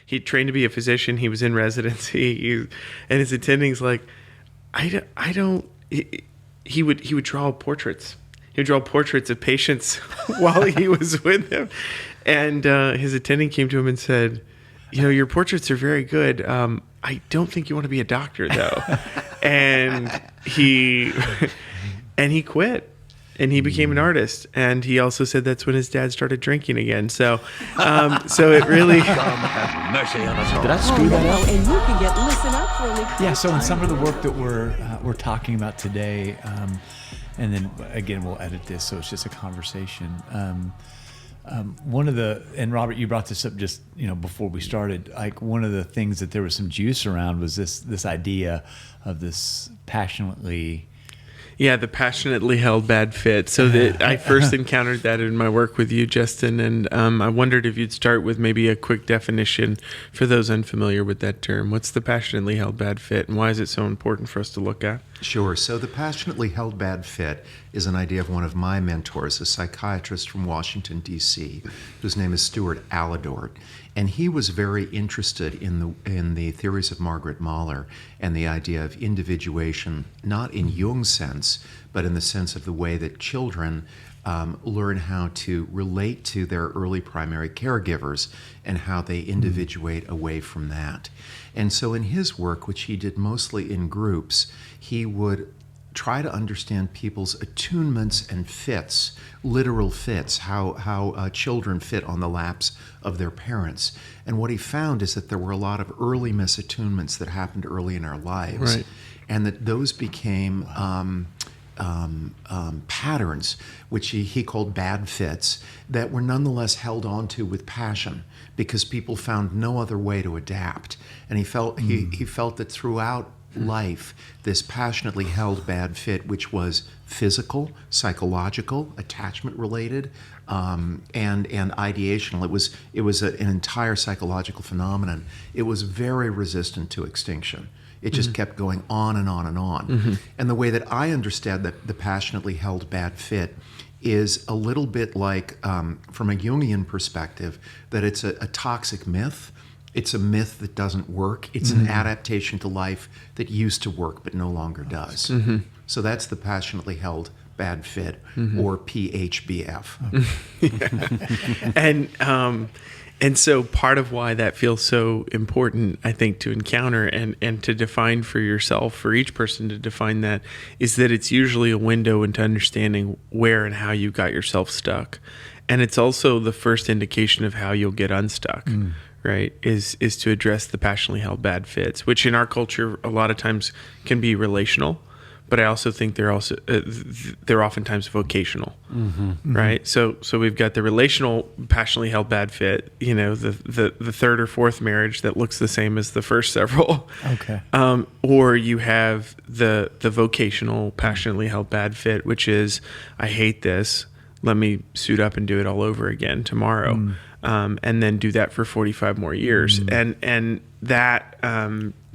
he trained to be a physician. He was in residency, and his attending's like, I don't. He would draw portraits. He would draw portraits of patients while he was with them, and his attending came to him and said, your portraits are very good. I don't think you want to be a doctor though, and he quit. And he became an artist, and he also said that's when his dad started drinking again. So, so it really. Did I screw that up? And you can listen up for a Yeah. So in some of the work that we're talking about today, and then again we'll edit this, so it's just a conversation. One of the, and Robert, you brought this up just before we started. Like one of the things that there was some juice around was this idea of this passionately. Yeah, the passionately held bad fit. So that I first encountered that in my work with you, Justin, and I wondered if you'd start with maybe a quick definition for those unfamiliar with that term. What's the passionately held bad fit, and why is it so important for us to look at? Sure. So the passionately held bad fit is an idea of one of my mentors, a psychiatrist from Washington, D.C., whose name is Stuart Alidort. And he was very interested in the theories of Margaret Mahler and the idea of individuation, not in Jung's sense, but in the sense of the way that children learn how to relate to their early primary caregivers and how they individuate away from that. And so in his work, which he did mostly in groups, he would try to understand people's attunements and fits, literal fits, how children fit on the laps of their parents. And what he found is that there were a lot of early misattunements that happened early in our lives, right. And that those became patterns, which he called bad fits, that were nonetheless held onto with passion because people found no other way to adapt. And he felt that throughout life, this passionately held bad fit, which was physical, psychological, attachment related, and ideational. It was an entire psychological phenomenon. It was very resistant to extinction. It just kept going on and on and on. Mm-hmm. And the way that I understand the passionately held bad fit is a little bit like, from a Jungian perspective, that it's a toxic myth. It's a myth that doesn't work. It's an adaptation to life that used to work but no longer does. Mm-hmm. So that's the passionately held bad fit, or PHBF. And so part of why that feels so important, I think, to encounter and to define for yourself, for each person to define that, is that it's usually a window into understanding where and how you got yourself stuck. And it's also the first indication of how you'll get unstuck. Right, is to address the passionately held bad fits, which in our culture a lot of times can be relational, but I also think they're oftentimes vocational, right? So we've got the relational passionately held bad fit, the third or fourth marriage that looks the same as the first several, okay, or you have the vocational passionately held bad fit, which is, I hate this, let me suit up and do it all over again tomorrow. And then do that for 45 more years. And that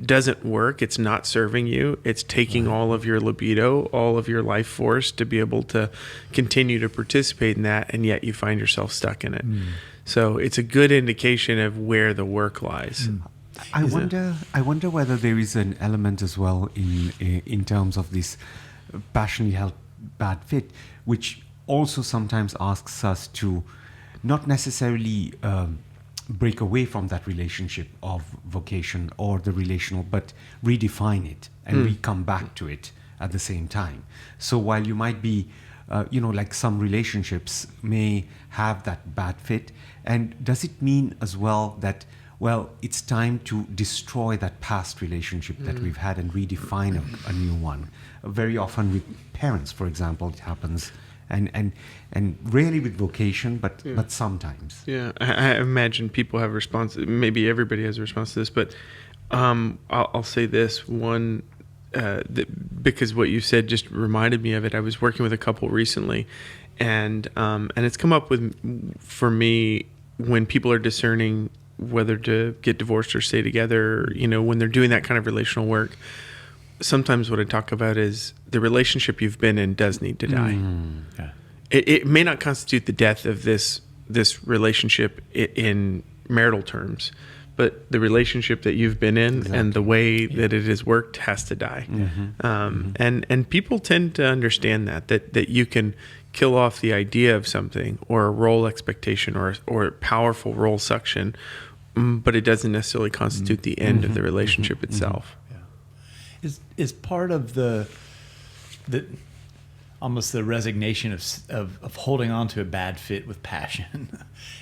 doesn't work. It's not serving you. It's taking all of your libido, all of your life force to be able to continue to participate in that, and yet you find yourself stuck in it. So it's a good indication of where the work lies. I wonder whether there is an element as well in terms of this passionately held bad fit, which also sometimes asks us to not necessarily break away from that relationship of vocation or the relational, but redefine it and we come back to it at the same time. So while you might be, like some relationships may have that bad fit, and does it mean as well that, it's time to destroy that past relationship that we've had and redefine a new one? Very often with parents, for example, it happens. And rarely with vocation, but sometimes. Yeah, I imagine people have response. Maybe everybody has a response to this, but I'll say this one, because what you said just reminded me of it. I was working with a couple recently, and it's come up for me when people are discerning whether to get divorced or stay together. When they're doing that kind of relational work. Sometimes what I talk about is the relationship you've been in does need to die. Yeah. It may not constitute the death of this relationship in marital terms, but the relationship that you've been in and the way that it has worked has to die. And people tend to understand that you can kill off the idea of something or a role expectation or powerful role suction, but it doesn't necessarily constitute the end of the relationship itself. Is part of the almost the resignation of holding on to a bad fit with passion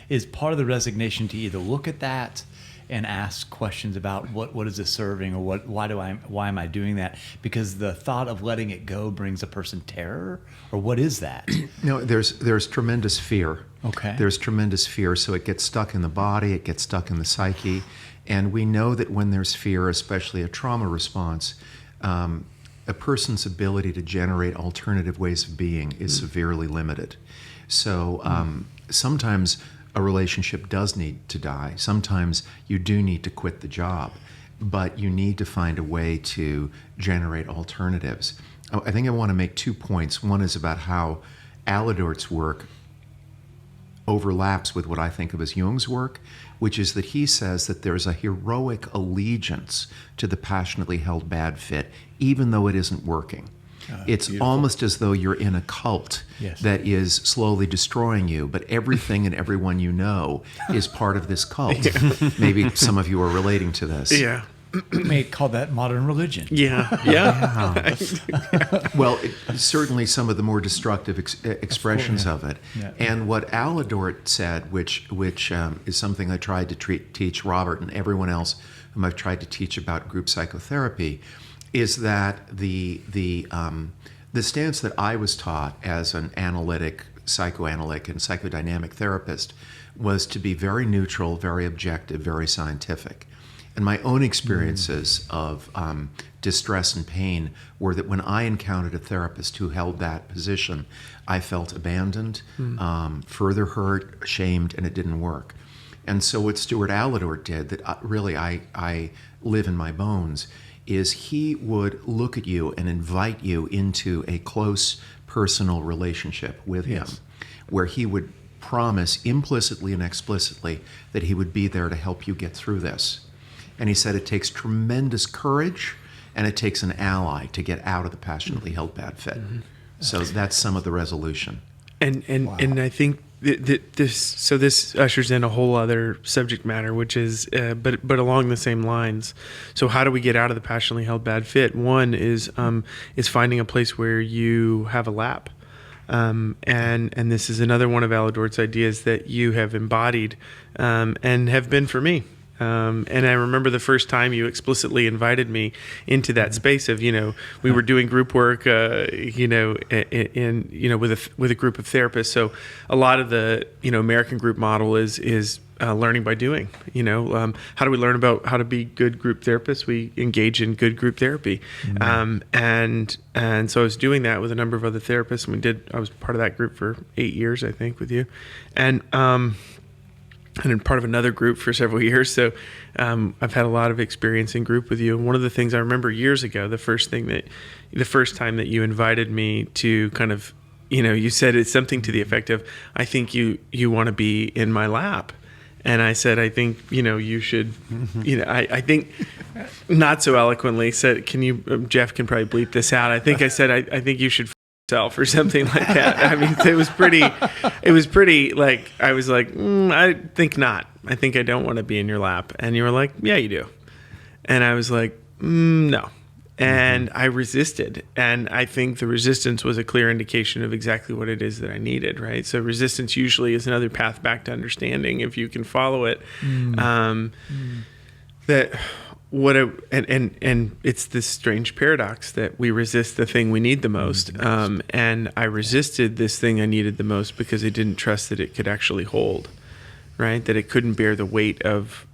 is part of the resignation to either look at that and ask questions about what is this serving, or why am I doing that? Because the thought of letting it go brings a person terror, or what is that? No, there's tremendous fear. Okay. There's tremendous fear, so it gets stuck in the body, it gets stuck in the psyche, and we know that when there's fear, especially a trauma response, a person's ability to generate alternative ways of being is severely limited. So sometimes a relationship does need to die. Sometimes you do need to quit the job, but you need to find a way to generate alternatives. I think I want to make 2 points. One is about how Aladort's work overlaps with what I think of as Jung's work, which is that he says that there's a heroic allegiance to the passionately held bad fit, even though it isn't working. It's beautiful. Almost as though you're in a cult that is slowly destroying you, but everything and everyone you know is part of this cult. Maybe some of you are relating to this. Yeah. We may call that modern religion. Yeah. Well, certainly some of the more destructive expressions of it. Yeah. And what Aladort said, which is something I tried to teach Robert and everyone else whom I've tried to teach about group psychotherapy, is that the stance that I was taught as an analytic, psychoanalytic, and psychodynamic therapist was to be very neutral, very objective, very scientific. And my own experiences of distress and pain were that when I encountered a therapist who held that position, I felt abandoned, further hurt, ashamed, and it didn't work. And so what Stuart Aladort did, that really I live in my bones, is he would look at you and invite you into a close personal relationship with him, where he would promise implicitly and explicitly that he would be there to help you get through this. And he said it takes tremendous courage and it takes an ally to get out of the passionately held bad fit. So that's some of the resolution. And I think this ushers in a whole other subject matter, which is but along the same lines. So how do we get out of the passionately held bad fit? One is finding a place where you have a lap. And this is another one of Aladort's ideas that you have embodied and have been for me. And I remember the first time you explicitly invited me into that space of, we were doing group work, with a group of therapists. So a lot of the, American group model is learning by doing. How do we learn about how to be good group therapists? We engage in good group therapy. And so I was doing that with a number of other therapists, and I was part of that group for 8 years, I think, with you. And in part of another group for several years. So I've had a lot of experience in group with you. And one of the things I remember years ago, the first time that you invited me to kind of, you said it's something to the effect of, I think you want to be in my lap. And I said, I think, you should, I think not so eloquently said, Jeff can probably bleep this out. I think I said, I think you should or something like that. I mean, it was pretty like, I was like, I think not. I think I don't want to be in your lap. And you were like, yeah, you do. And I was like, no. And I resisted. And I think the resistance was a clear indication of exactly what it is that I needed, right? So resistance usually is another path back to understanding if you can follow it. And it's this strange paradox that we resist the thing we need the most. And I resisted this thing I needed the most because I didn't trust that it could actually hold, right? That it couldn't bear the weight of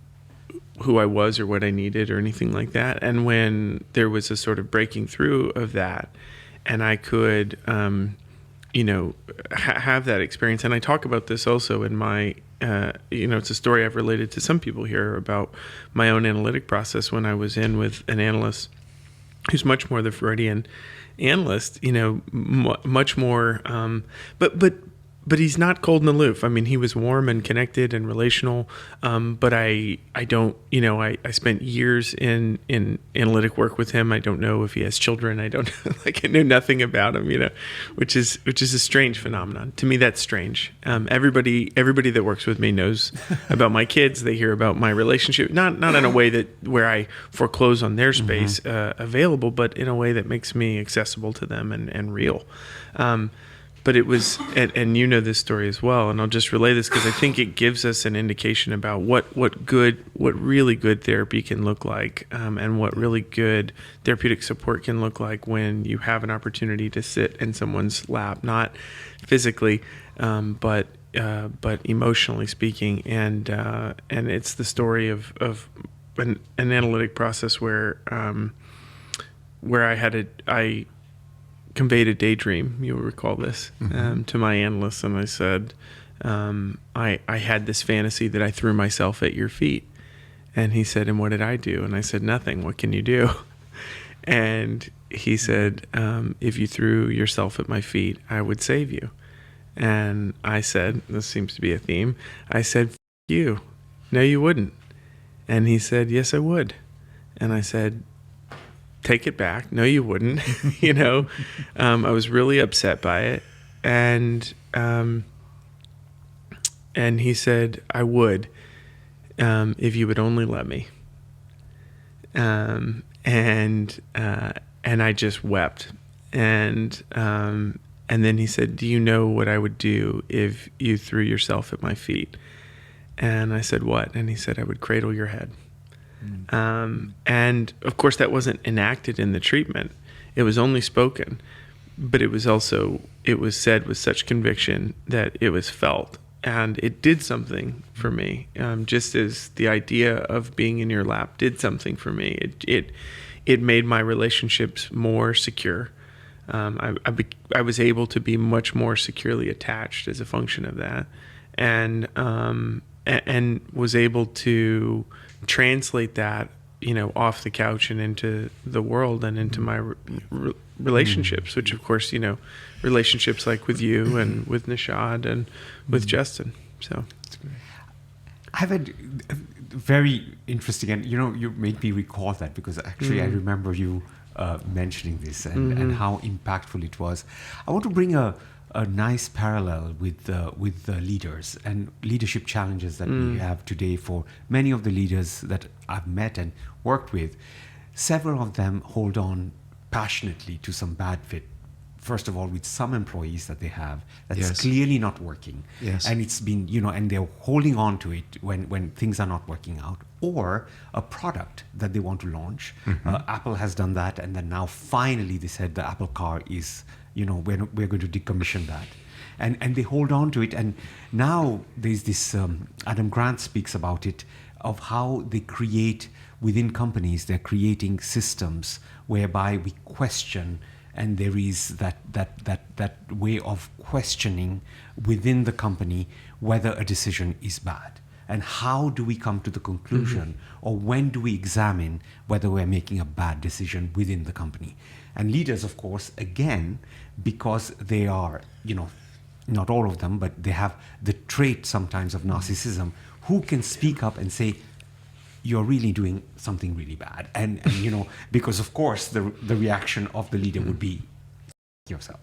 who I was or what I needed or anything like that. And when there was a sort of breaking through of that, and I could, have that experience. And I talk about this also in my it's a story I've related to some people here about my own analytic process when I was in with an analyst who's much more the Freudian analyst, much more, but but he's not cold and aloof. I mean, he was warm and connected and relational. But I don't, I spent years in analytic work with him. I don't know if he has children. I don't I know nothing about him, which is a strange phenomenon. To me, that's strange. Everybody that works with me knows about my kids. They hear about my relationship, not in a way where I foreclose on their space available, but in a way that makes me accessible to them and real. But it was, and you know this story as well, and I'll just relay this because I think it gives us an indication about what really good therapy can look like, and what really good therapeutic support can look like when you have an opportunity to sit in someone's lap, not physically, but emotionally speaking, and it's the story of an analytic process where I conveyed a daydream, you'll recall this, to my analyst, and I said, I had this fantasy that I threw myself at your feet. And he said, and what did I do? And I said, nothing. What can you do? And he said, if you threw yourself at my feet, I would save you. And I said, this seems to be a theme, I said, F you. No, you wouldn't. And he said, yes, I would. And I said, take it back. No, you wouldn't. I was really upset by it. And he said, I would, if you would only let me. And I just wept. And then he said, do you know what I would do if you threw yourself at my feet? And I said, what? And he said, I would cradle your head. And of course that wasn't enacted in the treatment. It was only spoken, but it was said with such conviction that it was felt, and it did something for me. Just as the idea of being in your lap did something for me. It made my relationships more secure. I was able to be much more securely attached as a function of that, and was able to translate that, off the couch and into the world and into my relationships, which of course, relationships like with you and with Nishad and with Justin. So I've had very interesting, and you made me recall that because actually I remember you mentioning this and how impactful it was. I want to bring a nice parallel with the leaders and leadership challenges that we have today for many of the leaders that I've met and worked with. Several of them hold on passionately to some bad fit. First of all, with some employees that they have that's clearly not working. Yes. And it's been, and they're holding on to it when things are not working out. Or a product that they want to launch. Apple has done that, and then now finally they said the Apple car is, we're going to decommission that. And they hold on to it. And now there's this, Adam Grant speaks about it, of how they create within companies, they're creating systems whereby we question, and there is that way of questioning within the company whether a decision is bad. And how do we come to the conclusion, or when do we examine whether we're making a bad decision within the company? And leaders, of course, again, because they are, not all of them, but they have the trait sometimes of narcissism, who can speak up and say, you're really doing something really bad. And because of course the reaction of the leader would be, yourself.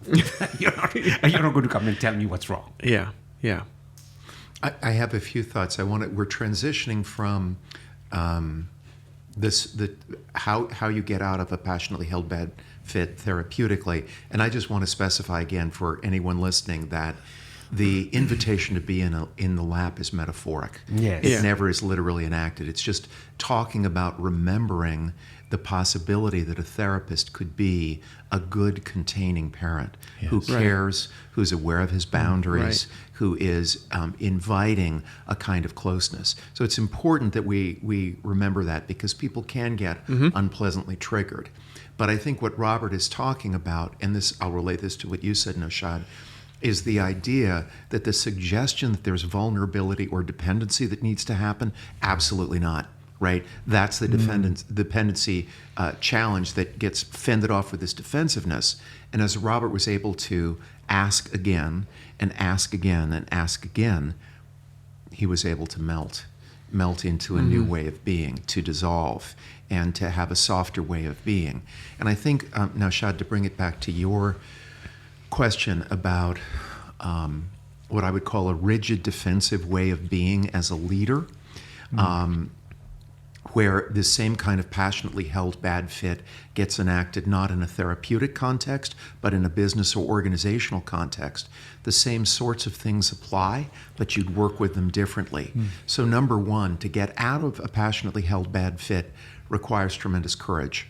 You're not going to come and tell me what's wrong. Yeah. I have a few thoughts. We're transitioning from how you get out of a passionately held bad fit therapeutically, and I just want to specify again for anyone listening that the invitation to be in the lap is metaphoric. Yes. It never is literally enacted. It's just talking about remembering the possibility that a therapist could be a good containing parent who cares, who's aware of his boundaries, who is inviting a kind of closeness. So it's important that we remember that, because people can get unpleasantly triggered. But I think what Robert is talking about, and this, I'll relate this to what you said, Nishad, is the idea that the suggestion that there's vulnerability or dependency that needs to happen, absolutely not. right? That's the dependency challenge that gets fended off with this defensiveness. And as Robert was able to ask again and ask again and ask again, he was able to melt into a new way of being, to dissolve, and to have a softer way of being. And I think, now, Shad, to bring it back to your question about what I would call a rigid defensive way of being as a leader, where this same kind of passionately held bad fit gets enacted not in a therapeutic context, but in a business or organizational context. The same sorts of things apply, but you'd work with them differently. So number one, to get out of a passionately held bad fit requires tremendous courage.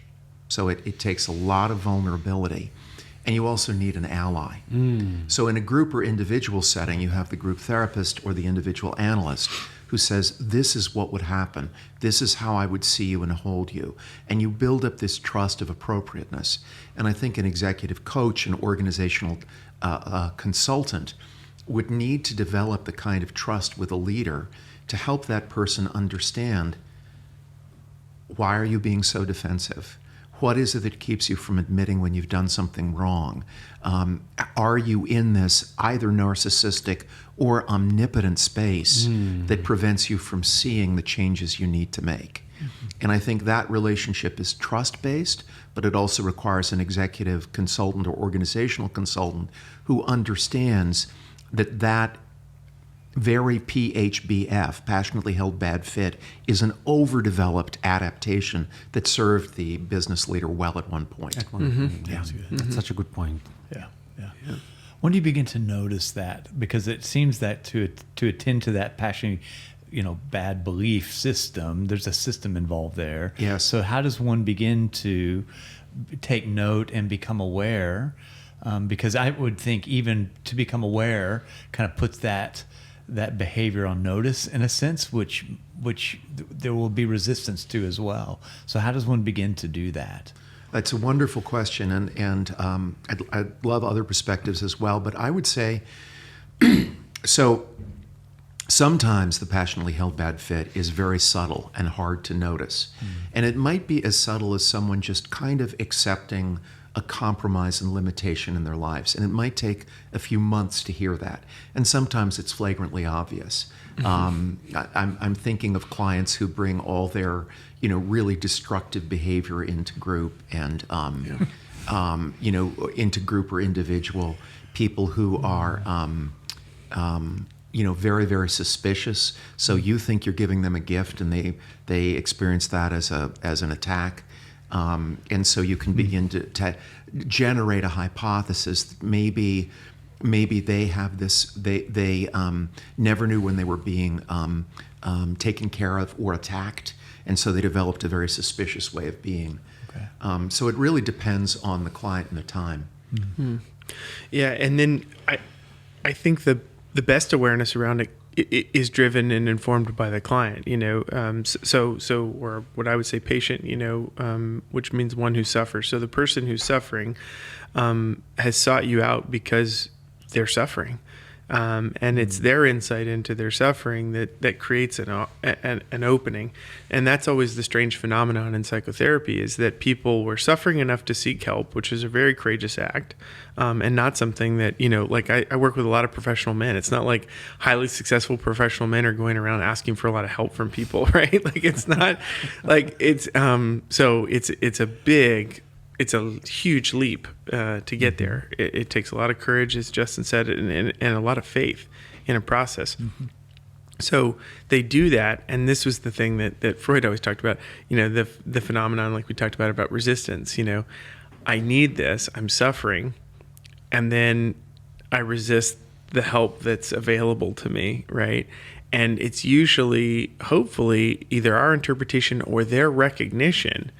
So it takes a lot of vulnerability. And you also need an ally. So in a group or individual setting, you have the group therapist or the individual analyst who says, this is what would happen. This is how I would see you and hold you. And you build up this trust of appropriateness. And I think an executive coach, an organizational consultant would need to develop the kind of trust with a leader to help that person understand, why are you being so defensive? What is it that keeps you from admitting when you've done something wrong? Are you in this either narcissistic or omnipotent space that prevents you from seeing the changes you need to make? And I think that relationship is trust-based, but it also requires an executive consultant or organizational consultant who understands that that very PHBF, passionately held bad fit, is an overdeveloped adaptation that served the business leader well at one point. That's such a good point. Yeah. When do you begin to notice that? Because it seems that to attend to that passion, bad belief system, there's a system involved there. Yes. So how does one begin to take note and become aware? Because I would think even to become aware kind of puts that behavior on notice in a sense, which there will be resistance to as well. So how does one begin to do that? That's a wonderful question, and I'd love other perspectives as well. But I would say, so sometimes the passionately held bad fit is very subtle and hard to notice. And it might be as subtle as someone just kind of accepting a compromise and limitation in their lives. And it might take a few months to hear that. And sometimes it's flagrantly obvious. I'm thinking of clients who bring all their, really destructive behavior into group and, into group or individual. People who are, very, very suspicious. So you think you're giving them a gift and they experience that as an attack. And so you can begin to generate a hypothesis that maybe they have this, they never knew when they were being taken care of or attacked, and so they developed a very suspicious way of being. Okay. So it really depends on the client and the time. Yeah, and then I think the best awareness around it is driven and informed by the client, or what I would say patient, which means one who suffers. So the person who's suffering has sought you out because they're suffering. And it's their insight into their suffering that creates an opening. And that's always the strange phenomenon in psychotherapy, is that people were suffering enough to seek help, which is a very courageous act, and not something that, I work with a lot of professional men. It's not like highly successful professional men are going around asking for a lot of help from people, right? Like it's not like so it's a huge leap to get there. It takes a lot of courage, as Justin said, and a lot of faith in a process. So they do that, and this was the thing that Freud always talked about, the phenomenon like we talked about resistance. I need this, I'm suffering, and then I resist the help that's available to me, right? And it's usually, hopefully, either our interpretation or their recognition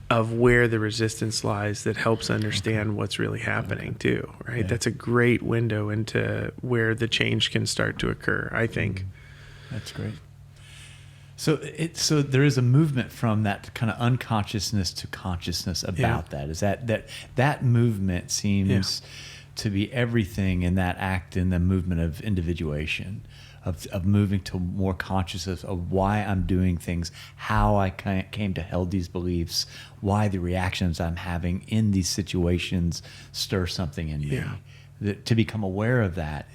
of where the resistance lies that helps understand what's really happening too, right? Yeah. That's a great window into where the change can start to occur, I think. That's great. So there is a movement from that kind of unconsciousness to consciousness about that. Is that movement seems to be everything in that act, in the movement of individuation. of moving to more consciousness of why I'm doing things, how I came to hold these beliefs, why the reactions I'm having in these situations stir something in me. To become aware of that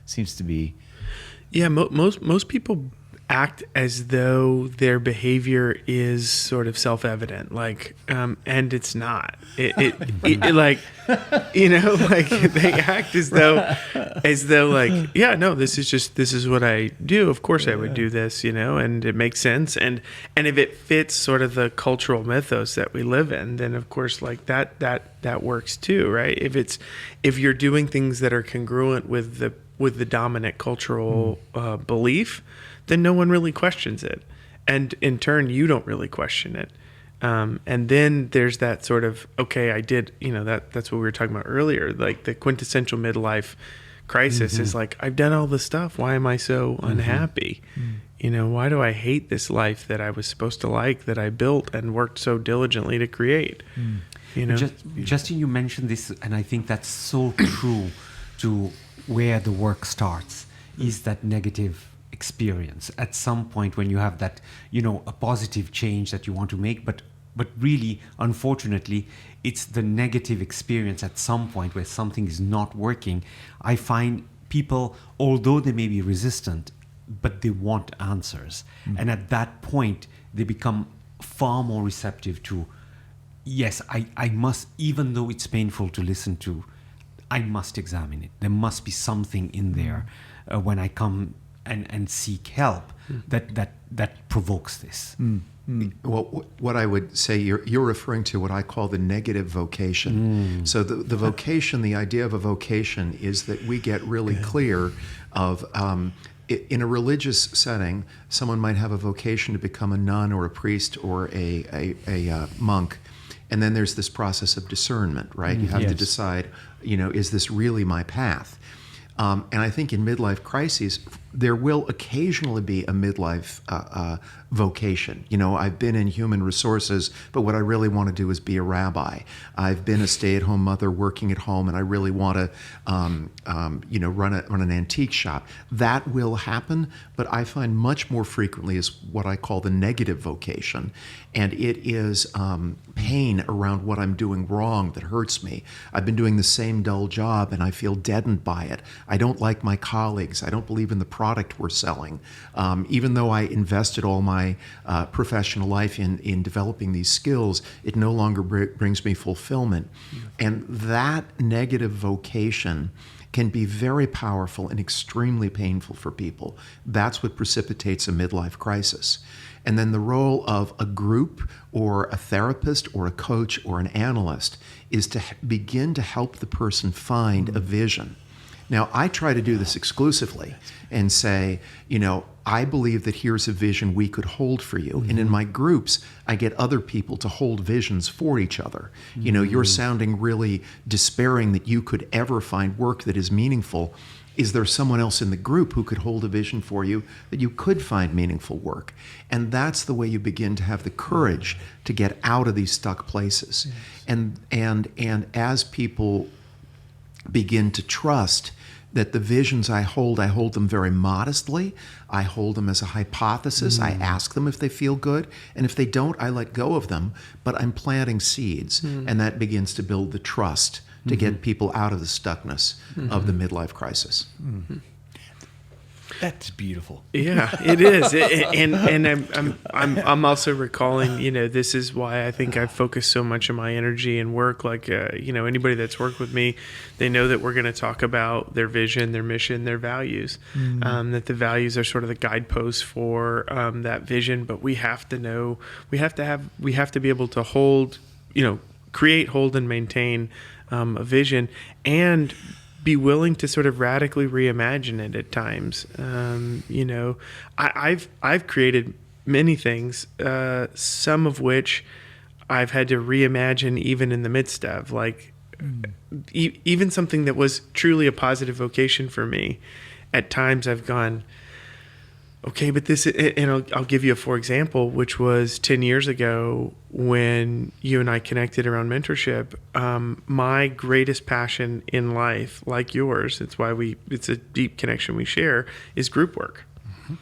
seems to be. Yeah, most people act as though their behavior is sort of self-evident, like, and it's not. It like, you know, like they act as though like, yeah, no, this is what I do. Of course, I would do this, you know, and it makes sense. And if it fits sort of the cultural mythos that we live in, then of course, like that works too, right? If you're doing things that are congruent with the dominant cultural belief, then no one really questions it. And in turn, you don't really question it. And then there's that sort of, okay, I did, you know, that's what we were talking about earlier. Like the quintessential midlife crisis is like, I've done all this stuff. Why am I so unhappy? You know, why do I hate this life that I was supposed to like, that I built and worked so diligently to create? You know, Justin, you mentioned this, and I think that's so true to where the work starts, is that negative experience at some point when you have that, you know, a positive change that you want to make, but really, unfortunately, it's the negative experience at some point where something is not working. I find people, although they may be resistant, but they want answers. And at that point, they become far more receptive to, yes, I must, even though it's painful to listen to, I must examine it. There must be something in there when I come and seek help that provokes this. Well, what I would say, you're referring to what I call the negative vocation. So the vocation, the idea of a vocation is that we get really clear of, in a religious setting, someone might have a vocation to become a nun or a priest or a monk. And then there's this process of discernment, right? You have to decide, you know, is this really my path? And I think in midlife crises, there will occasionally be a midlife vocation. You know, I've been in human resources, but what I really want to do is be a rabbi. I've been a stay-at-home mother working at home, and I really want to, you know, run an antique shop. That will happen, but I find much more frequently is what I call the negative vocation, and it is pain around what I'm doing wrong that hurts me. I've been doing the same dull job, and I feel deadened by it. I don't like my colleagues. I don't believe in the product we're selling. Even though I invested all my professional life in developing these skills, it no longer brings me fulfillment. And that negative vocation can be very powerful and extremely painful for people. That's what precipitates a midlife crisis. And then the role of a group or a therapist or a coach or an analyst is to begin to help the person find a vision. Now, I try to do this exclusively and say, you know, I believe that here's a vision we could hold for you. And in my groups, I get other people to hold visions for each other. You know, you're sounding really despairing that you could ever find work that is meaningful. Is there someone else in the group who could hold a vision for you that you could find meaningful work? And that's the way you begin to have the courage to get out of these stuck places. And as people begin to trust that the visions I hold them very modestly. I hold them as a hypothesis. I ask them if they feel good. And if they don't, I let go of them. But I'm planting seeds. And that begins to build the trust to get people out of the stuckness of the midlife crisis. That's beautiful. Yeah, it is. And I'm also recalling, you know, this is why I think I focus so much of my energy and work. Like, you know, anybody that's worked with me, they know that we're going to talk about their vision, their mission, their values. That the values are sort of the guideposts for that vision. But we have to know, we have to be able to hold, you know, create, hold, and maintain a vision, and be willing to sort of radically reimagine it at times. You know, I've created many things, some of which I've had to reimagine even in the midst of, like, even something that was truly a positive vocation for me. At times I've gone, okay, but this, and I'll give you a for example, which was 10 years ago when you and I connected around mentorship. My greatest passion in life, like yours, it's why it's a deep connection we share, is group work. Mm-hmm.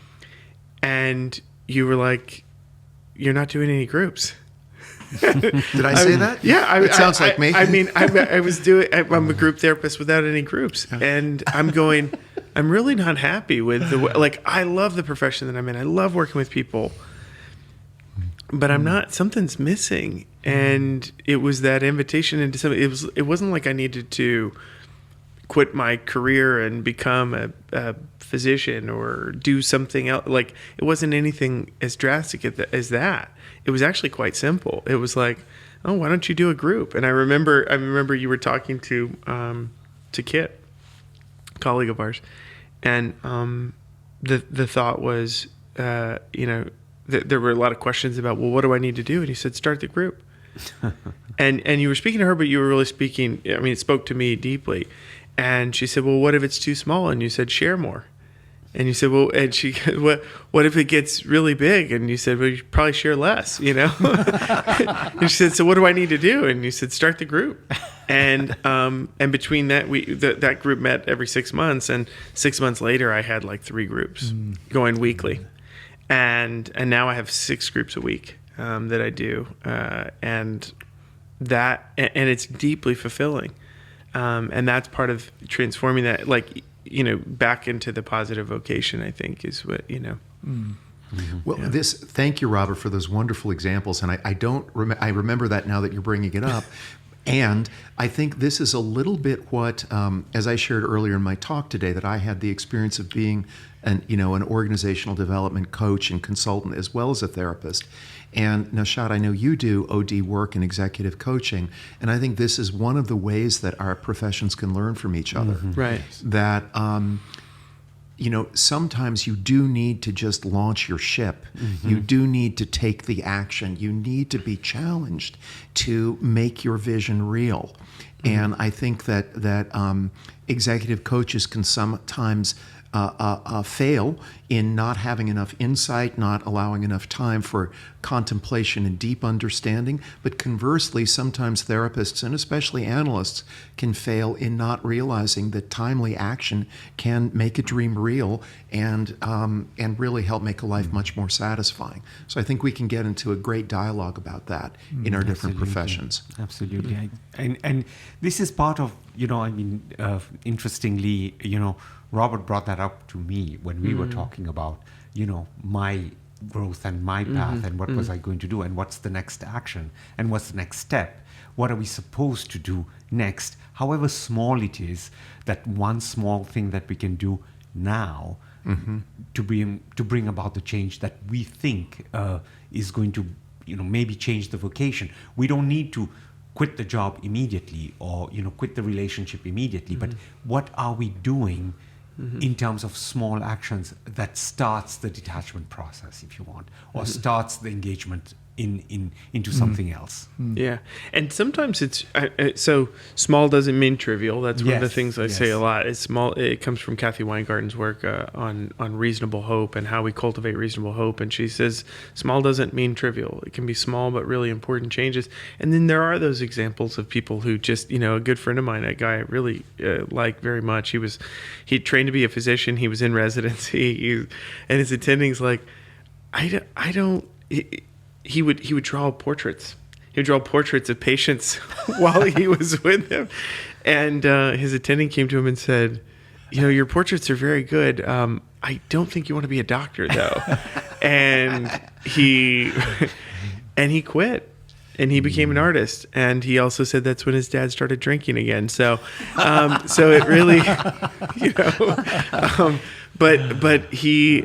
And you were like, you're not doing any groups. Did I say that? Yeah, it sounds like me. I mean, I'm a group therapist without any groups, and I'm going. I'm really not happy with the way. Like, I love the profession that I'm in. I love working with people, but I'm not. Something's missing, and it was that invitation into something. It wasn't like I needed to quit my career and become a physician or do something else. Like, it wasn't anything as drastic as that. It was actually quite simple. It was like, oh, why don't you do a group? And I remember you were talking to Kit, a colleague of ours, and the thought was, there were a lot of questions about, well, what do I need to do? And he said, start the group. and you were speaking to her, but you were really speaking. I mean, it spoke to me deeply. And she said, well, what if it's too small? And you said, share more. And you said, well, and she, what if it gets really big? And you said, well, you should probably share less, And she said, so what do I need to do? And you said, start the group. And between that, that group met every 6 months. And 6 months later, I had like 3 groups going weekly. And now I have 6 groups a week that I do. And it's deeply fulfilling. And that's part of transforming that, back into the positive vocation, I think, is what, Well, thank you, Robert, for those wonderful examples. And I remember that now that you're bringing it up. And I think this is a little bit what, as I shared earlier in my talk today, that I had the experience of being an organizational development coach and consultant as well as a therapist. And Naushad, I know you do OD work and executive coaching, and I think this is one of the ways that our professions can learn from each other. Mm-hmm. Right. That sometimes you do need to just launch your ship. Mm-hmm. You do need to take the action. You need to be challenged to make your vision real. Mm-hmm. And I think that executive coaches can sometimes fail in not having enough insight, not allowing enough time for contemplation and deep understanding. But conversely, sometimes therapists and especially analysts can fail in not realizing that timely action can make a dream real and really help make a life much more satisfying. So I think we can get into a great dialogue about that in our different professions. Absolutely. And this is part of, interestingly, Robert brought that up to me when we were talking about, my growth and my path and what was I going to do and what's the next action and what's the next step. What are we supposed to do next? However small it is, that one small thing that we can do now to bring about the change that we think is going to, maybe change the vocation. We don't need to quit the job immediately or, quit the relationship immediately, but what are we doing in terms of small actions that starts the detachment process, if you want, or starts the engagement into something else. Yeah. And sometimes it's so small doesn't mean trivial. That's one of the things I say a lot. It's small. It comes from Kathy Weingarten's work on reasonable hope and how we cultivate reasonable hope. And she says small doesn't mean trivial. It can be small but really important changes. And then there are those examples of people who just, a good friend of mine, a guy I really like very much. He trained to be a physician. He was in residency, and his attending's like, I don't. He would draw portraits. He would draw portraits of patients while he was with them. And his attending came to him and said, your portraits are very good. I don't think you want to be a doctor, though. and he quit. And he became an artist. And he also said that's when his dad started drinking again. So it really, but he,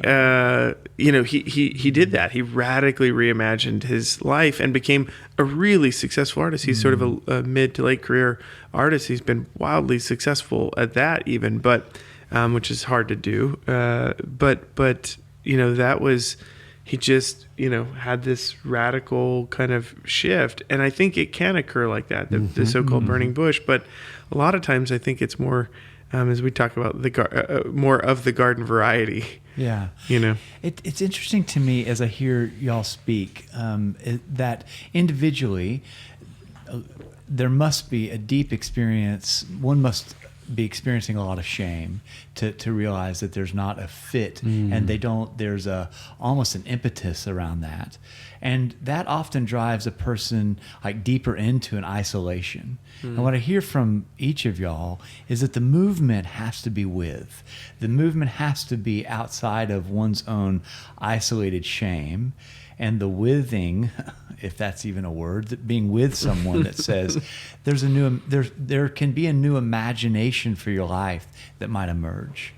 he did that. He radically reimagined his life and became a really successful artist. He's sort of a mid to late career artist. He's been wildly successful at that even, but which is hard to do. But that was, he just, had this radical kind of shift. And I think it can occur like that, the so-called burning bush. But a lot of times I think it's more as we talk about more of the garden variety. Yeah. It's interesting to me as I hear y'all speak that individually there must be a deep experience. One must be experiencing a lot of shame to realize that there's not a fit and there's almost an impetus around that. And that often drives a person like deeper into an isolation. And what I hear from each of y'all is that the movement has to be with. The movement has to be outside of one's own isolated shame. And the withing, if that's even a word, that being with someone that says there can be a new imagination for your life that might emerge,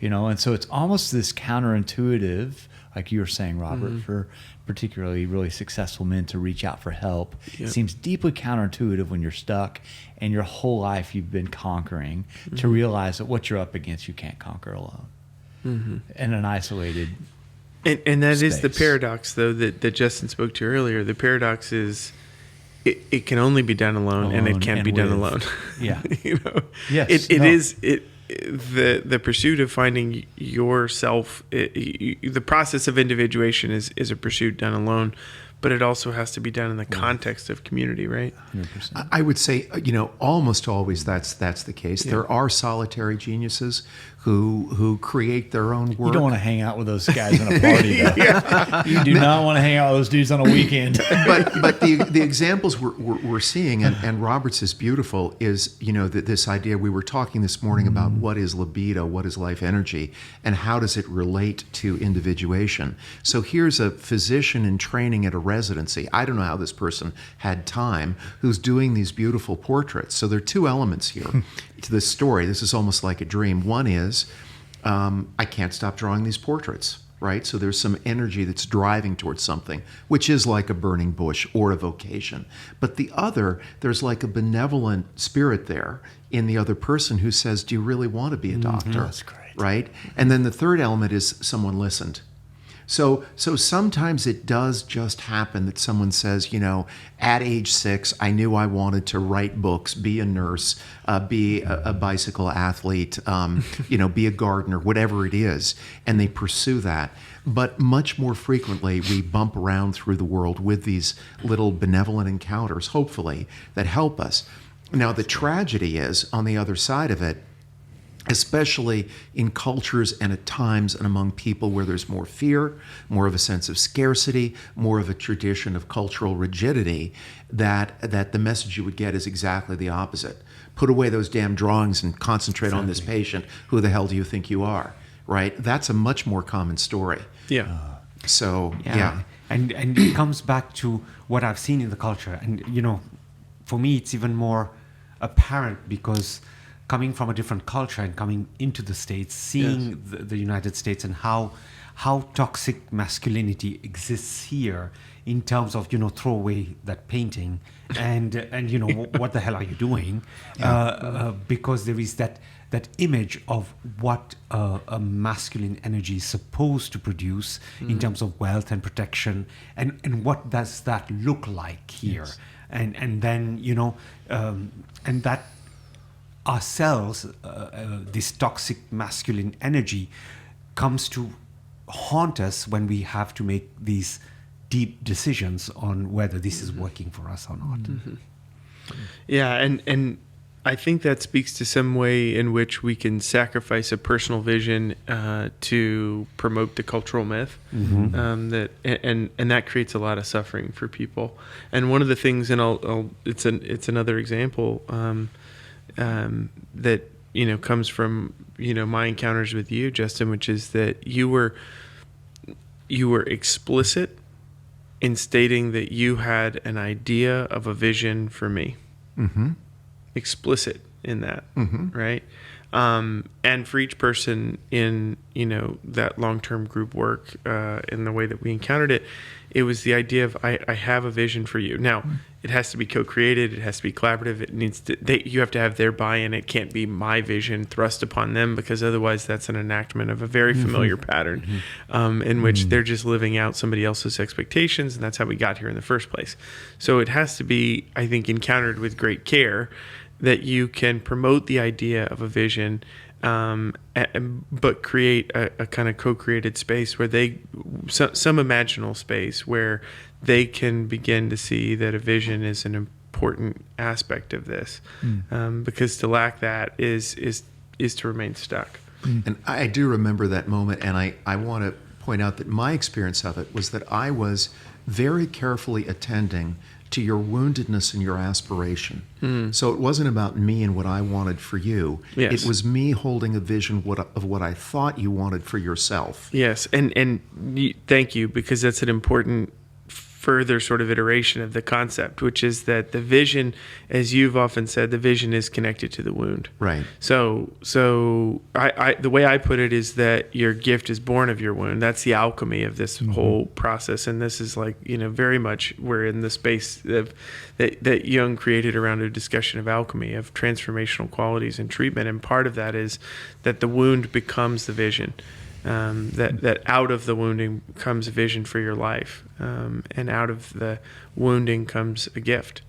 and so it's almost this counterintuitive, like you were saying, Robert, for particularly really successful men to reach out for help. It seems deeply counterintuitive when you're stuck and your whole life you've been conquering to realize that what you're up against you can't conquer alone in an isolated. And that is the space. paradox, though, that Justin spoke to earlier. The paradox is it can only be done alone and it can't be done alone. Yeah. Yes. The pursuit of finding yourself, the process of individuation is a pursuit done alone, but it also has to be done in the context of community, right? 100%. I would say, almost always that's the case. Yeah. There are solitary geniuses who create their own work. You don't want to hang out with those guys on a party, though. You do not want to hang out with those dudes on a weekend. but the examples we're seeing, and Robert's is beautiful, is that this idea we were talking this morning about what is libido, what is life energy, and how does it relate to individuation. So here's a physician in training at a residency. I don't know how this person had time, who's doing these beautiful portraits. So there are two elements here to this story. This is almost like a dream. One is I can't stop drawing these portraits. Right? So there's some energy that's driving towards something, which is like a burning bush or a vocation. But the other, there's like a benevolent spirit there in the other person who says, do you really want to be a doctor? That's great. Right? And then the third element is someone listened. So sometimes it does just happen that someone says, at age 6, I knew I wanted to write books, be a nurse, be a bicycle athlete, be a gardener, whatever it is, and they pursue that. But much more frequently, we bump around through the world with these little benevolent encounters, hopefully, that help us. Now, the tragedy is, on the other side of it, especially in cultures and at times and among people where there's more fear, more of a sense of scarcity, more of a tradition of cultural rigidity, that the message you would get is exactly the opposite. Put away those damn drawings and concentrate on this patient. Who the hell do you think you are? Right? That's a much more common story. Yeah. So, yeah. And it comes back to what I've seen in the culture. And, for me, it's even more apparent because coming from a different culture and coming into the States, seeing the United States and how toxic masculinity exists here in terms of, throw away that painting and what the hell are you doing? Because there is that image of what a masculine energy is supposed to produce in terms of wealth and protection, and what does that look like here? Yes. And then, and that ourselves, this toxic masculine energy comes to haunt us when we have to make these deep decisions on whether this is working for us or not. Mm-hmm. Yeah, and I think that speaks to some way in which we can sacrifice a personal vision to promote the cultural myth. Mm-hmm. That creates a lot of suffering for people. And one of the things, and it's another example that comes from my encounters with you, Justin, which is that you were explicit in stating that you had an idea of a vision for me. Mm-hmm. Explicit in that, right? And for each person in that long-term group work, in the way that we encountered it, it was the idea of I have a vision for you. Now, it has to be co-created. It has to be collaborative. It needs to. You have to have their buy-in. It can't be my vision thrust upon them, because otherwise that's an enactment of a very familiar pattern, in which they're just living out somebody else's expectations, and that's how we got here in the first place. So it has to be, I think, encountered with great care. that you can promote the idea of a vision, but create a kind of co-created space where some imaginal space where they can begin to see that a vision is an important aspect of this, because to lack that is to remain stuck. And I do remember that moment, and I want to point out that my experience of it was that I was very carefully attending to your woundedness and your aspiration. So it wasn't about me and what I wanted for you. Yes. It was me holding a vision of what I thought you wanted for yourself. Yes, and thank you, because that's an important further sort of iteration of the concept, which is that the vision, as you've often said, the vision is connected to the wound. Right. So I the way I put it is that your gift is born of your wound. That's the alchemy of this whole process. And this is like, very much we're in the space that Jung created around a discussion of alchemy, of transformational qualities and treatment. And part of that is that the wound becomes the vision. That out of the wounding comes a vision for your life, and out of the wounding comes a gift.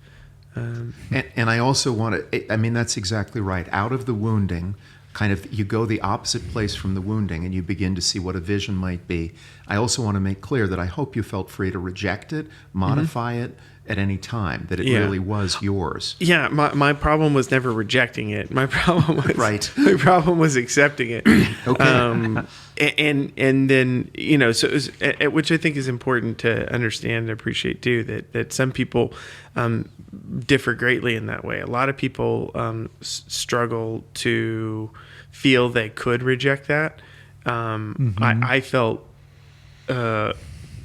And I also want to, I mean, that's exactly right. Out of the wounding, kind of, you go the opposite place from the wounding and you begin to see what a vision might be. I also want to make clear that I hope you felt free to reject it, modify it at any time, that it really was yours. Yeah, my problem was never rejecting it. My problem was Right. My problem was accepting it. Okay. And then so it was, which I think is important to understand and appreciate too, that some people differ greatly in that way. A lot of people struggle to feel they could reject that. I felt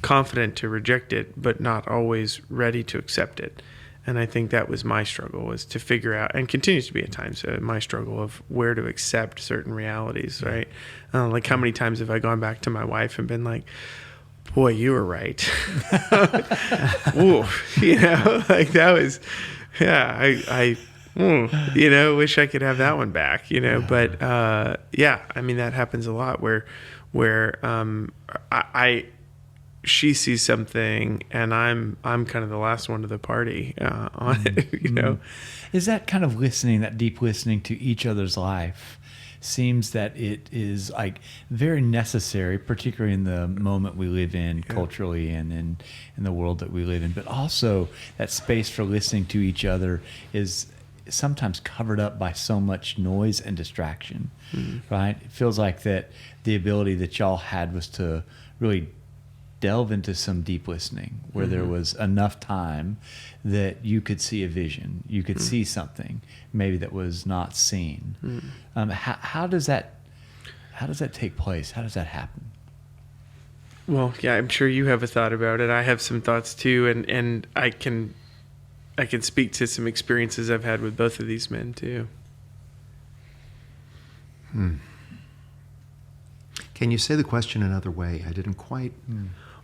confident to reject it, but not always ready to accept it. And I think that was my struggle, was to figure out, and continues to be at times my struggle, of where to accept certain realities, right? Like, how many times have I gone back to my wife and been like, boy, you were right. Ooh, like that was, I wish I could have that one back, but I mean, that happens a lot where she sees something and I'm kind of the last one to the party on it, Is that kind of listening, that deep listening to each other's life, seems that it is like very necessary, particularly in the moment we live in culturally and in the world that we live in, but also that space for listening to each other is sometimes covered up by so much noise and distraction, right? It feels like that the ability that y'all had was to really delve into some deep listening where there was enough time that you could see a vision, you could see something maybe that was not seen. How does that take place? How does that happen? Well, yeah, I'm sure you have a thought about it. I have some thoughts too, and I can speak to some experiences I've had with both of these men too. Can you say the question another way? I didn't quite.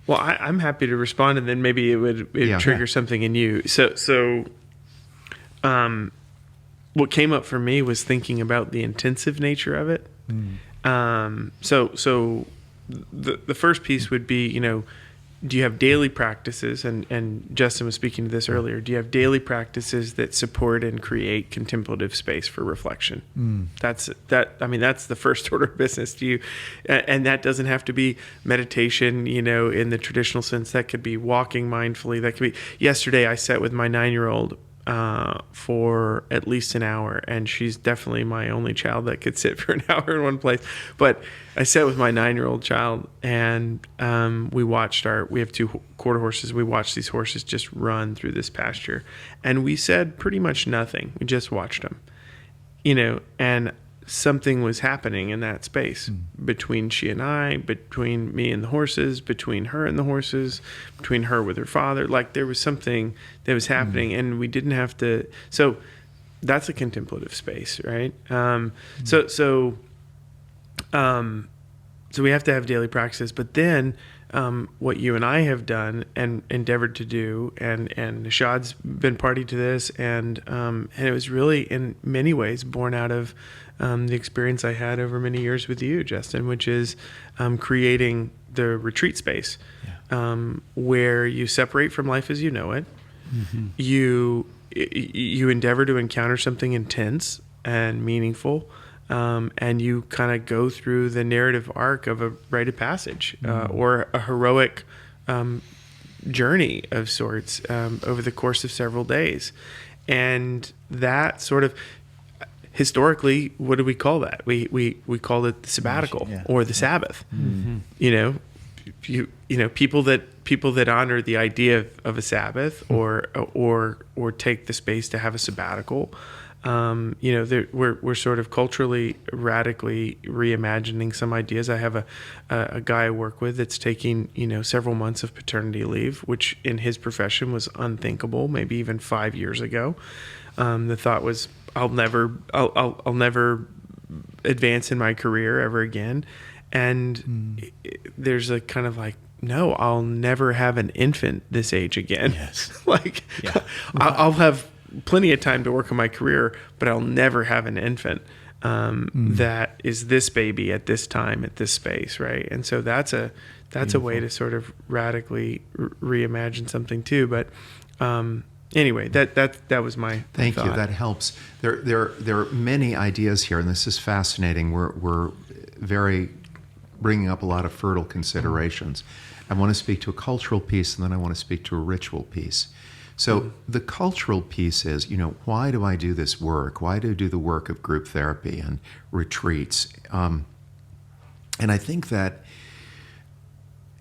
Well, I'm happy to respond, and then maybe it would trigger something in you. So, what came up for me was thinking about the intensive nature of it. So the first piece would be, do you have daily practices? And Justin was speaking to this earlier. Do you have daily practices that support and create contemplative space for reflection? That's the first order of business. Do you, and that doesn't have to be meditation, in the traditional sense. That could be walking mindfully. That could be, yesterday I sat with my 9-year-old for at least an hour, and she's definitely my only child that could sit for an hour in one place. But I sat with my 9-year-old child, and we have 2 quarter horses. We watched these horses just run through this pasture, and we said pretty much nothing. We just watched them, and something was happening in that space between she and I, between me and the horses, between her and the horses, between her with her father. Like, there was something that was happening, and we didn't have to. So that's a contemplative space, right? So we have to have daily practices, but then what you and I have done and endeavored to do, and Nishad's been party to this, and it was really in many ways born out of the experience I had over many years with you, Justin, which is creating the retreat space, where you separate from life as you know it, you endeavor to encounter something intense and meaningful, and you kind of go through the narrative arc of a rite of passage or a heroic journey of sorts over the course of several days. And that sort of, historically, what do we call that? We call it the sabbatical or the Sabbath. You know, people that honor the idea of a Sabbath or take the space to have a sabbatical. We're sort of culturally radically reimagining some ideas. I have a guy I work with that's taking several months of paternity leave, which in his profession was unthinkable, maybe even 5 years ago. The thought was, I'll never advance in my career ever again. And there's a kind of like, no, I'll never have an infant this age again. Yes. I'll have plenty of time to work on my career, but I'll never have an infant that is this baby at this time, at this space, right? And so that's a way to sort of radically reimagine something too. But anyway, that was my Thank thought. you. That helps. There are many ideas here, and this is fascinating. We're very bringing up a lot of fertile considerations. I want to speak to a cultural piece, and then I want to speak to a ritual piece. So the cultural piece is, why do I do this work? Why do I do the work of group therapy and retreats? And I think that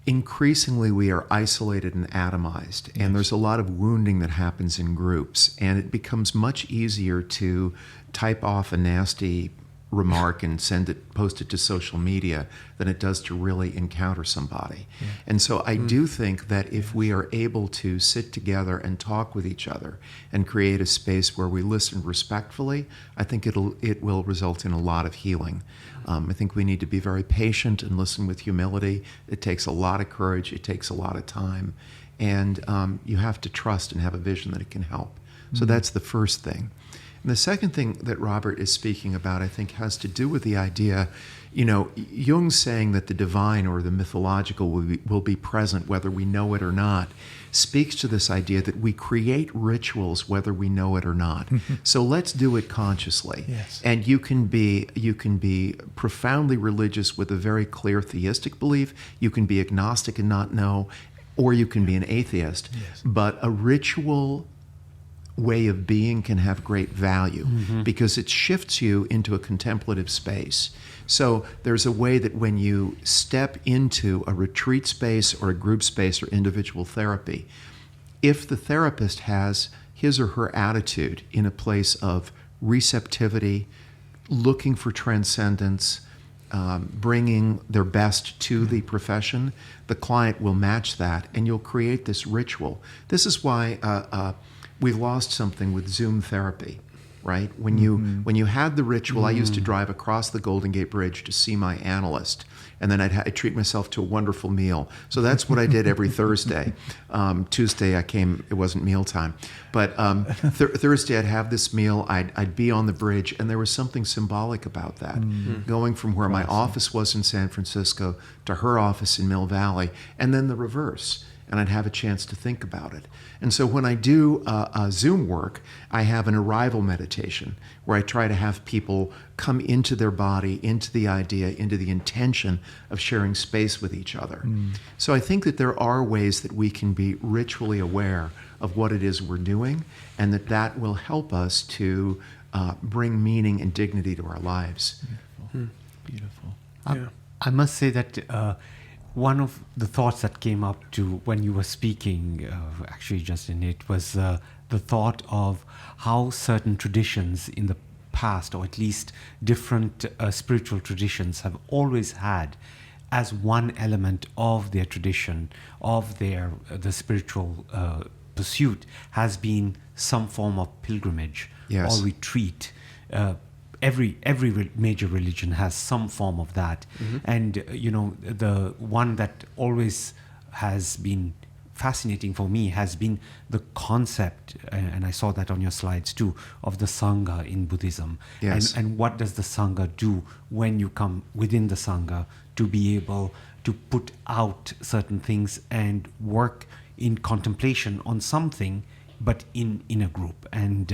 increasingly we are isolated and atomized, and there's a lot of wounding that happens in groups, and it becomes much easier to type off a nasty remark and post it to social media than it does to really encounter somebody. And so I do think that if we are able to sit together and talk with each other and create a space where we listen respectfully, I think it will result in a lot of healing. I think we need to be very patient and listen with humility. It takes a lot of courage. It takes a lot of time. And you have to trust and have a vision that it can help. So that's the first thing. And the second thing that Robert is speaking about, I think, has to do with the idea, Jung's saying that the divine or the mythological will be present whether we know it or not, speaks to this idea that we create rituals whether we know it or not. So let's do it consciously. Yes. And you can be profoundly religious with a very clear theistic belief. You can be agnostic and not know, or you can be an atheist. Yes. But a ritual way of being can have great value because it shifts you into a contemplative space. So there's a way that when you step into a retreat space or a group space or individual therapy, if the therapist has his or her attitude in a place of receptivity, looking for transcendence, bringing their best to the profession, the client will match that, and you'll create this ritual. This is why we lost something with Zoom therapy, right? When you had the ritual, I used to drive across the Golden Gate Bridge to see my analyst, and then I'd treat myself to a wonderful meal. So that's what I did every Thursday. Tuesday I came, it wasn't mealtime. But Thursday I'd have this meal, I'd be on the bridge, and there was something symbolic about that. Going from where my office was in San Francisco to her office in Mill Valley, and then the reverse. And I'd have a chance to think about it. And so when I do Zoom work, I have an arrival meditation where I try to have people come into their body, into the idea, into the intention of sharing space with each other. So I think that there are ways that we can be ritually aware of what it is we're doing, and that will help us to bring meaning and dignity to our lives. Beautiful. I must say that one of the thoughts that came up to when you were speaking, actually, Justin, it was the thought of how certain traditions in the past, or at least different spiritual traditions, have always had as one element of their tradition, of the spiritual pursuit, has been some form of pilgrimage or retreat. Every major religion has some form of that. And the one that always has been fascinating for me has been the concept, and I saw that on your slides too, of the Sangha in Buddhism. Yes. And what does the Sangha do when you come within the Sangha to be able to put out certain things and work in contemplation on something but in a group. And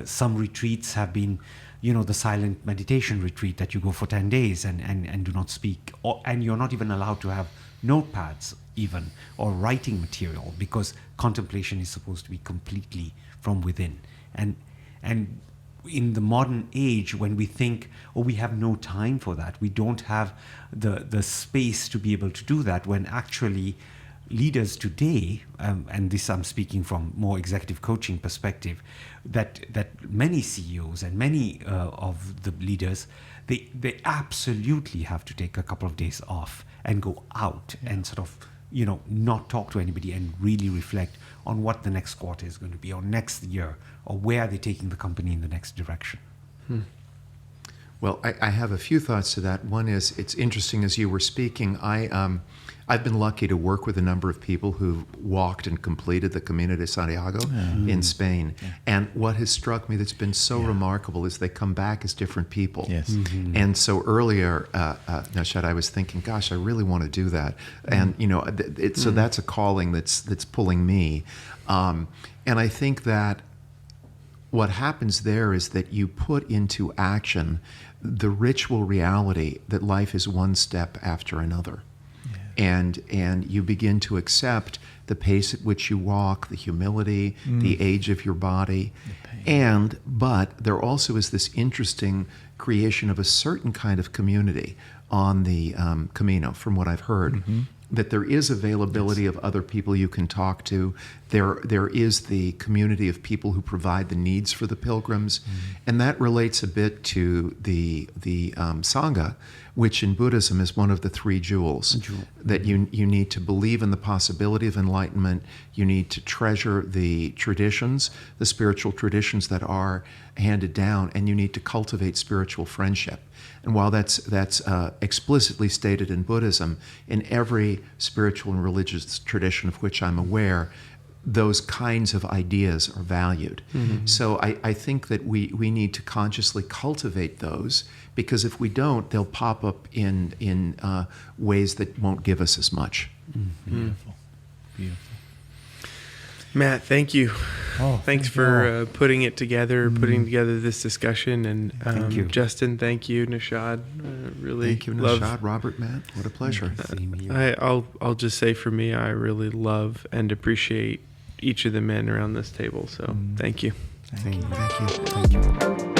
some retreats have been, the silent meditation retreat that you go for 10 days and do not speak, and you're not even allowed to have notepads even, or writing material, because contemplation is supposed to be completely from within. And in the modern age, when we think, we have no time for that, we don't have the space to be able to do that, when actually leaders today, and this I'm speaking from more executive coaching perspective, that many CEOs and many of the leaders, they absolutely have to take a couple of days off and go out and sort of, not talk to anybody and really reflect on what the next quarter is going to be, or next year, or where they're taking the company in the next direction. Well, I have a few thoughts to that. One is, it's interesting, as you were speaking, I've been lucky to work with a number of people who walked and completed the Camino de Santiago in Spain. Yeah. And what has struck me that's been so remarkable is they come back as different people. Yes. Mm-hmm. And so earlier, Naushad, I was thinking, gosh, I really want to do that. And, so that's a calling that's pulling me. And I think that what happens there is that you put into action the ritual reality that life is one step after another. And you begin to accept the pace at which you walk, the humility, the age of your body. But there also is this interesting creation of a certain kind of community on the Camino, from what I've heard. That there is availability of other people you can talk to. There is the community of people who provide the needs for the pilgrims, and that relates a bit to the Sangha, which in Buddhism is one of the three jewels. That you need to believe in the possibility of enlightenment. You need to treasure the traditions, the spiritual traditions that are handed down, and you need to cultivate spiritual friendship. And while that's explicitly stated in Buddhism, in every spiritual and religious tradition of which I'm aware, those kinds of ideas are valued. So I think that we need to consciously cultivate those, because if we don't, they'll pop up in ways that won't give us as much. Beautiful. Matt, thank you. Thanks for you. putting it together, putting together this discussion. And Thank you. Justin, thank you. Nishad, really Thank you, Naushad, Robert, Matt. What a pleasure. Same here. I'll just say, for me, I really love and appreciate each of the men around this table. So thank you. Thank you.